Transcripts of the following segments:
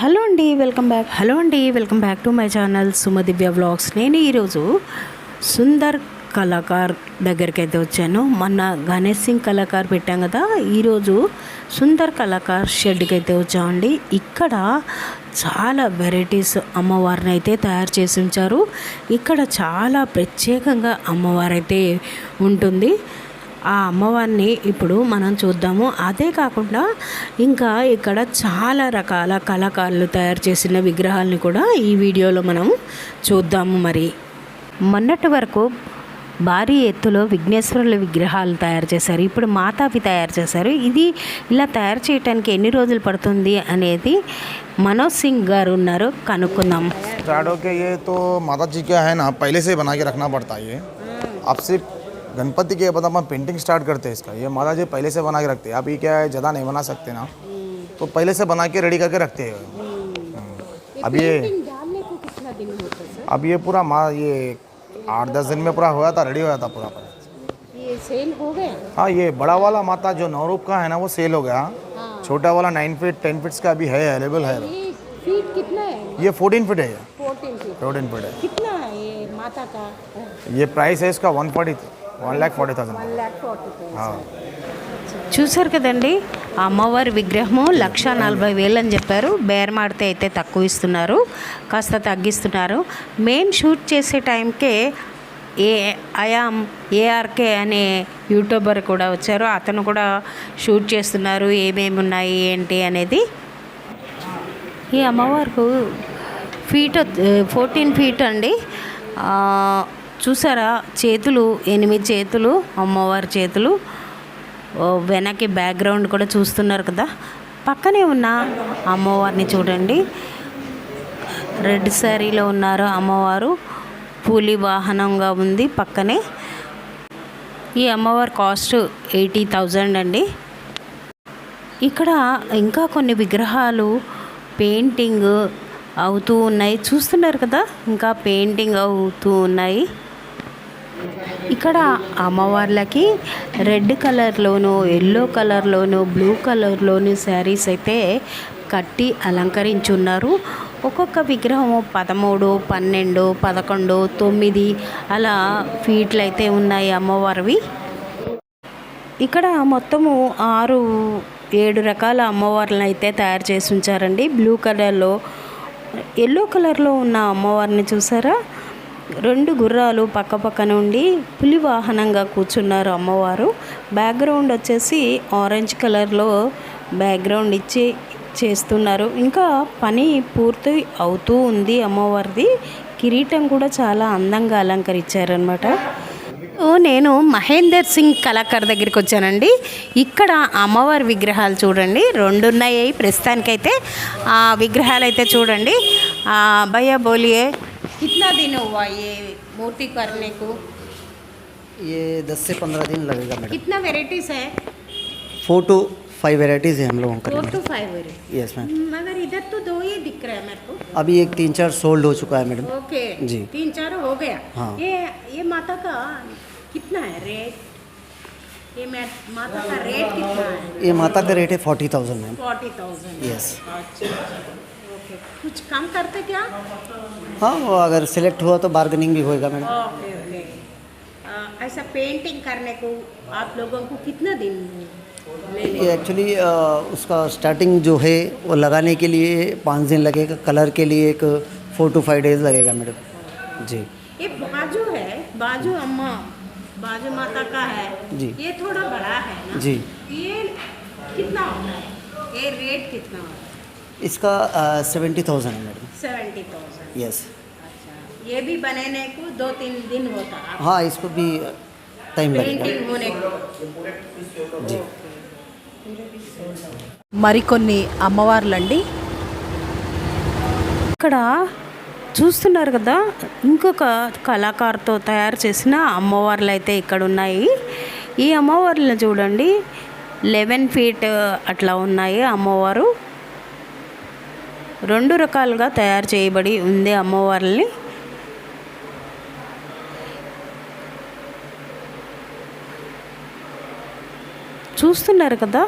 Hello అండి, welcome back to my channel Sumadivya vlogs. నేను ఈరోజు సుందర్ కళాకార్ దగ్గరికి అయితే వచ్చాను. మొన్న గణేష్ సింగ్ కళాకార్ పెట్టాం కదా, ఈరోజు సుందర్ కళాకార్ షెడ్కి అయితే వచ్చామండి. ఇక్కడ చాలా వెరైటీస్ అమ్మవారిని అయితే తయారు చేసి ఉంచారు. ఇక్కడ చాలా ప్రత్యేకంగా అమ్మవారు అయితే ఉంటుంది. ఆ అమ్మవారిని ఇప్పుడు మనం చూద్దాము. అదే కాకుండా ఇంకా ఇక్కడ చాలా రకాల కళాకారులు తయారు చేసిన విగ్రహాలని కూడా ఈ వీడియోలో మనం చూద్దాము. మరి మొన్నటి వరకు భారీ ఎత్తులో విఘ్నేశ్వరుల విగ్రహాలు తయారు చేశారు, ఇప్పుడు మాతావి తయారు చేశారు. ఇది ఇలా తయారు చేయడానికి ఎన్ని రోజులు పడుతుంది అనేది మనోజ్ సింగ్ గారు ఉన్నారు, కనుక్కుందాం. माताजी क्या है ना, पहले से बना के रखना पड़ता है। ये अब सिर्फ गणपति के बाद अपन पेंटिंग स्टार्ट करते हैं इसका। ये माता जी पहले से बना के रखते हैं। अभी क्या है, ज़्यादा नहीं बना सकते ना, तो पहले से बना के रेडी करके रखते हैं। अब ये कितना दिन होता है? अब ये पूरा ये 8-10 दिन में पूरा हुआ था, रेडी हुआ था पूरा। ये सेल हो गया? हाँ, ये बड़ा वाला माता जो 9 रूप का है ना, वो सेल हो गया। छोटा वाला 9 फीट 10 फीट्स का अभी है, अवेलेबल है। फीट कितना है? ये 14 फीट है। 14 फीट है। कितना है ये माता का? ये प्राइस है इसका 1,40,000। చూసారు కదండి, అమ్మవారి విగ్రహము 1,40,000 అని చెప్పారు. బేరమాడితే అయితే తక్కువ ఇస్తున్నారు, కాస్త తగ్గిస్తున్నారు. మెయిన్ షూట్ చేసే టైంకే ఏఆర్కే అనే యూట్యూబర్ కూడా వచ్చారు, అతను కూడా షూట్ చేస్తున్నారు ఏమేమి ఉన్నాయి ఏంటి అనేది. ఈ అమ్మవారికి ఫీట్ 14 ఫీట్ అండి. చూసారా, చేతులు 8 చేతులు అమ్మవారి చేతులు. వెనక్కి బ్యాక్గ్రౌండ్ కూడా చూస్తున్నారు కదా. పక్కనే ఉన్న అమ్మవారిని చూడండి, రెడ్ శారీలో ఉన్నారు అమ్మవారు, పులి వాహనంగా ఉంది పక్కనే. ఈ అమ్మవారి కాస్ట్ 80,000 అండి. ఇక్కడ ఇంకా కొన్ని విగ్రహాలు పెయింటింగ్ అవుతూ ఉన్నాయి, చూస్తున్నారు కదా, ఇంకా పెయింటింగ్ అవుతూ ఉన్నాయి. ఇక్కడ అమ్మవార్లకి రెడ్ కలర్లోను, ఎల్లో కలర్లోను, బ్లూ కలర్లోను శారీస్ అయితే కట్టి అలంకరించున్నారు. ఒక్కొక్క విగ్రహం 13, 12, 11, 9 అలా ఫీట్లు అయితే ఉన్నాయి అమ్మవారివి. ఇక్కడ మొత్తము 6-7 రకాల అమ్మవార్లను అయితే తయారు చేసి ఉంచారండి. బ్లూ కలర్లో, ఎల్లో కలర్లో ఉన్న అమ్మవారిని చూసారా, 2 గుర్రాలు పక్క పక్కన ఉండి పులి వాహనంగా కూర్చున్నారు అమ్మవారు. బ్యాక్గ్రౌండ్ వచ్చేసి ఆరెంజ్ కలర్లో బ్యాక్గ్రౌండ్ ఇచ్చి చేస్తున్నారు. ఇంకా పని పూర్తి అవుతూ ఉంది అమ్మవారిది. కిరీటం కూడా చాలా అందంగా అలంకరించారనమాట. నేను మహేందర్ సింగ్ కళాకార్ దగ్గరికి వచ్చానండి. ఇక్కడ అమ్మవారి విగ్రహాలు చూడండి, 2 ఉన్నాయి ప్రస్తుతానికైతే. ఆ విగ్రహాలు అయితే చూడండి. భయ్యా బోలియే, कितना दिन हुआ ये मूर्ति करने को? ये 10 से 15 दिन लगेगा मैडम। कितना वेराइटीज़ है? 4 to 5 वेराइटीज़ है हम लोगों का। 4 to 5 वेराइटी। Yes ma'am. मगर इधर तो 2 ही दिख रहा है मेरे को। अभी एक 3-4 सोल्ड हो चुका है मैडम। ओके जी, 3-4 हो गया। हाँ। ये माता का कितना है रेट? ये माता का रेट कितना है? ये माता का रेट है 40,000 मैम। 40,000। यस। ओके, कुछ कम करते क्या? हाँ, वो अगर सिलेक्ट हुआ तो बार्गेनिंग भी होएगा मैडम। Okay okay. ऐसा पेंटिंग करने को आप लोगों को कितना दिन ये एक्चुअली उसका स्टार्टिंग जो है वो लगाने के लिए 5 दिन लगेगा, कलर के लिए एक 4 to 5 डेज लगेगा मैडम जी। ये बाजू है, बाजू अम्मा, बाजू माता का है जी। ये थोड़ा बड़ा है ना जी। ये कितना होता है? ये रेट कितना होता है? इसका 70,000 है मैडम। 70,000। यस। अच्छा, ये भी बनाने को 2-3 दिन होता है? हाँ, इसको भी टाइम लगेगा पेंटिंग होने को जी। మరికొన్ని అమ్మవార్లండి. ఇక్కడ చూస్తున్నారు కదా, ఇంకొక కళాకారుతో తయారు చేసిన అమ్మవార్లు అయితే ఇక్కడ ఉన్నాయి. ఈ అమ్మవార్లను చూడండి, 11 ఫీట్ అట్లా ఉన్నాయి అమ్మవారు. 2 రకాలుగా తయారు చేయబడి ఉంది అమ్మవార్లని. చూస్తున్నారు కదా,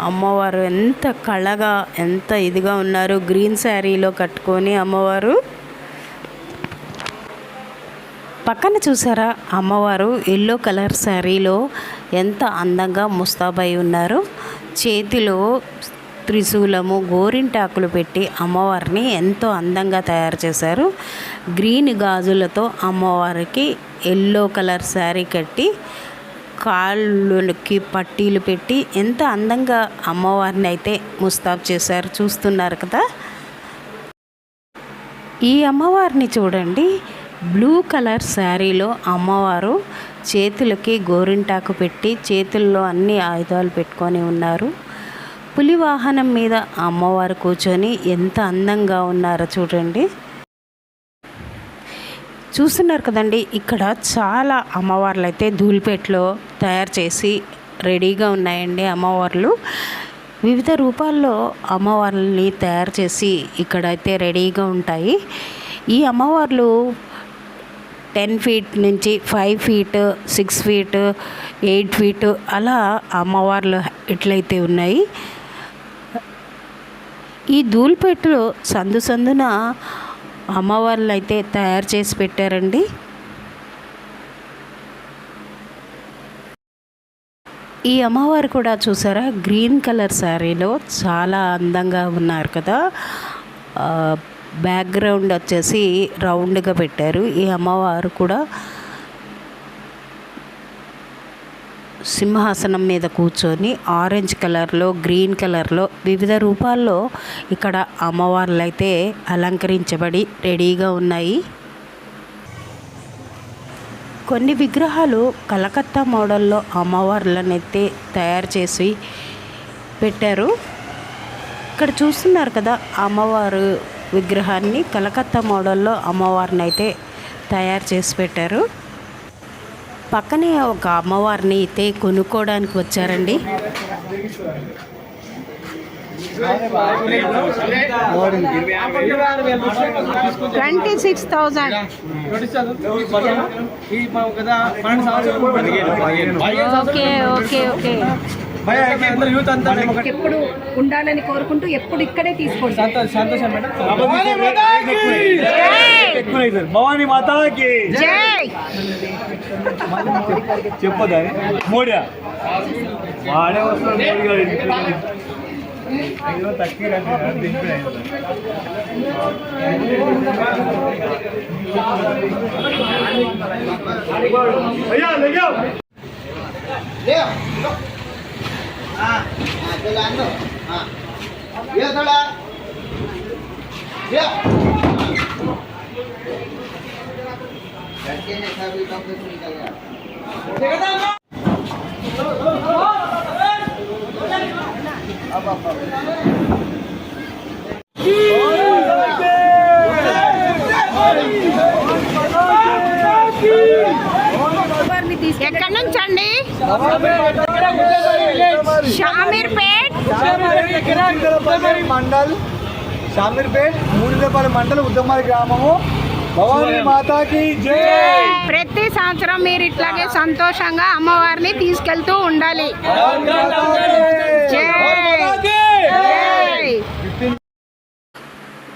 అమ్మవారు ఎంత కళగా ఎంత ఇదిగా ఉన్నారు. గ్రీన్ శారీలో కట్టుకొని అమ్మవారు. పక్కన చూసారా అమ్మవారు ఎల్లో కలర్ శారీలో ఎంత అందంగా ముస్తాబై ఉన్నారు. చేతిలో త్రిశూలము గోరింటాకులు పెట్టి అమ్మవారిని ఎంతో అందంగా తయారు చేశారు. గ్రీన్ గాజులతో అమ్మవారికి ఎల్లో కలర్ శారీ కట్టి కాళ్ళకి పట్టీలు పెట్టి ఎంత అందంగా అమ్మవారిని అయితే ముస్తాబ్ చేశారు. చూస్తున్నారు కదా. ఈ అమ్మవారిని చూడండి, బ్లూ కలర్ శారీలో అమ్మవారు చేతులకి గోరింటాకు పెట్టి చేతుల్లో అన్ని ఆయుధాలు పెట్టుకొని ఉన్నారు. పులి వాహనం మీద అమ్మవారు కూర్చొని ఎంత అందంగా ఉన్నారో చూడండి. చూస్తున్నారు కదండి, ఇక్కడ చాలా అమ్మవార్లు అయితే ధూళిపేటలో తయారు చేసి రెడీగా ఉన్నాయండి. అమ్మవార్లు వివిధ రూపాల్లో అమ్మవార్లని తయారు చేసి ఇక్కడైతే రెడీగా ఉంటాయి. ఈ అమ్మవార్లు 10 ఫీట్ నుంచి 5 ఫీట్ 6 ఫీట్ 8 ఫీట్ అలా అమ్మవార్లు ఎట్లయితే ఉన్నాయి. ఈ ధూళిపేటలో సందు సందున అమ్మవార్లు అయితే తయారు చేసి పెట్టారండి. ఈ అమ్మవారు కూడా చూసారా, గ్రీన్ కలర్ శారీలో చాలా అందంగా ఉన్నారు కదా. బ్యాక్గ్రౌండ్ వచ్చేసి రౌండ్గా పెట్టారు. ఈ అమ్మవారు కూడా సింహాసనం మీద కూర్చొని ఆరెంజ్ కలర్లో గ్రీన్ కలర్లో వివిధ రూపాల్లో ఇక్కడ అమ్మవార్లు అయితే అలంకరించబడి రెడీగా ఉన్నాయి. కొన్ని విగ్రహాలు కలకత్తా మోడల్లో అమ్మవార్లను అయితే తయారు చేసి పెట్టారు. ఇక్కడ చూస్తున్నారు కదా, అమ్మవారు విగ్రహాన్ని కలకత్తా మోడల్లో అమ్మవారిని అయితే తయారు చేసి పెట్టారు. పక్కనే ఒక అమ్మవారిని అయితే కొనుక్కోవడానికి వచ్చారండి. 26,000. Okay okay okay. ఎప్పుడు ఉండాలని కోరుకుంటూ ఎప్పుడు ఇక్కడే తీసుకోండి. సంతోషం మేడం. భవానీ మాతాకి చెప్పదా మోడీ వాడే వస్తాడు. మోడీ గారు తక్కువ ఎక్కడి నుంచి అండి? షామీర్పేట్ మండల్, షామీర్పేట్ మూడుపల్లి మండల్, ఉద్దమారి గ్రామము. భవానీ మాతాకి జై. ప్రతి సంవత్సరం మీరు ఇట్లాగే సంతోషంగా అమ్మవారిని తీసుకెళ్తూ ఉండాలి.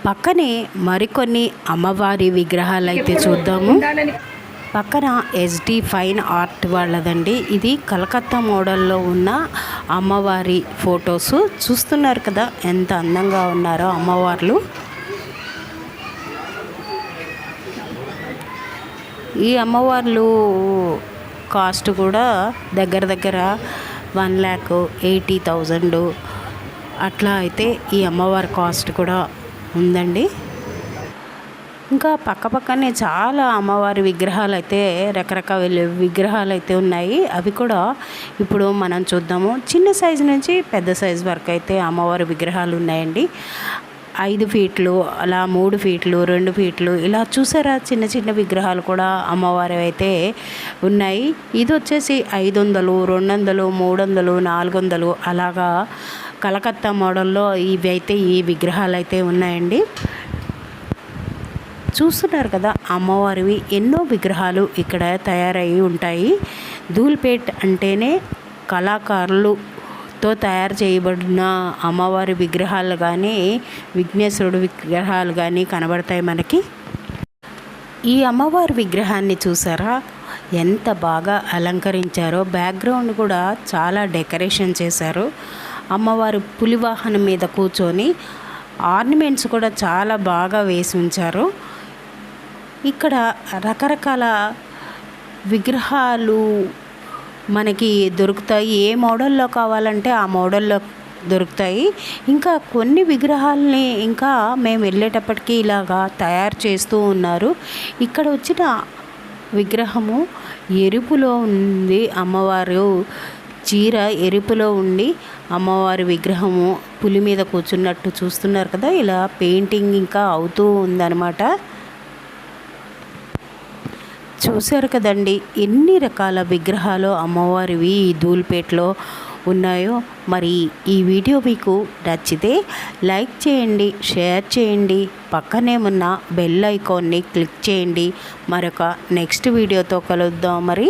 పక్కనే మరికొన్ని అమ్మవారి విగ్రహాలు అయితే చూద్దాము. పక్కన ఎస్డి ఫైన్ ఆర్ట్ వాళ్ళదండి. ఇది కలకత్తా మోడల్లో ఉన్న అమ్మవారి ఫొటోస్. చూస్తున్నారు కదా ఎంత అందంగా ఉన్నారో అమ్మవార్లు. ఈ అమ్మవార్లు కాస్ట్ కూడా దగ్గర దగ్గర 1,80,000 అట్లా అయితే ఈ అమ్మవారి కాస్ట్ కూడా ఉందండి. ఇంకా పక్కనే చాలా అమ్మవారి విగ్రహాలు అయితే రకరకాల విగ్రహాలు అయితే ఉన్నాయి. అవి కూడా ఇప్పుడు మనం చూద్దాము. చిన్న సైజు నుంచి పెద్ద సైజు వరకు అయితే అమ్మవారి విగ్రహాలు ఉన్నాయండి. 5 ఫీట్లు అలా 3 ఫీట్లు 2 ఫీట్లు ఇలా చూసారా, చిన్న చిన్న విగ్రహాలు కూడా అమ్మవారి అయితే ఉన్నాయి. ఇది వచ్చేసి 500, 200, 300, 400 అలాగా కలకత్తా మోడల్లో ఇవి అయితే ఈ విగ్రహాలు అయితే ఉన్నాయండి. చూస్తున్నారు కదా అమ్మవారివి ఎన్నో విగ్రహాలు ఇక్కడ తయారయ్యి ఉంటాయి. ధూళిపేట్ అంటేనే కళాకారులతో తో తయారు చేయబడిన అమ్మవారి విగ్రహాలు కానీ విఘ్నేశ్వరుడు విగ్రహాలు కానీ కనబడతాయి మనకి. ఈ అమ్మవారి విగ్రహాన్ని చూసారా ఎంత బాగా అలంకరించారో. బ్యాక్గ్రౌండ్ కూడా చాలా డెకరేషన్ చేశారు. అమ్మవారు పులి వాహనం మీద కూర్చొని ఆర్నమెంట్స్ కూడా చాలా బాగా వేసి ఉంచారు. ఇక్కడ రకరకాల విగ్రహాలు మనకి దొరుకుతాయి. ఏ మోడల్లో కావాలంటే ఆ మోడల్లో దొరుకుతాయి. ఇంకా కొన్ని విగ్రహాలని ఇంకా మేము వెళ్ళేటప్పటికీ ఇలాగా తయారు చేస్తూ ఉన్నారు. ఇక్కడ వచ్చిన విగ్రహము ఎరుపులో ఉంది. అమ్మవారు చీర ఎరుపులో ఉండి అమ్మవారి విగ్రహము పులి మీద కూర్చున్నట్టు చూస్తున్నారు కదా. ఇలా పెయింటింగ్ ఇంకా అవుతూ ఉందన్నమాట. చూశారు కదండి ఎన్ని రకాల విగ్రహాలు అమ్మవారివి ఈ ధూల్పేటలో ఉన్నాయో. మరి ఈ వీడియో మీకు నచ్చితే లైక్ చేయండి, షేర్ చేయండి, పక్కనే ఉన్న బెల్ ఐకాన్ని క్లిక్ చేయండి. మరొక నెక్స్ట్ వీడియోతో కలుద్దాం. మరి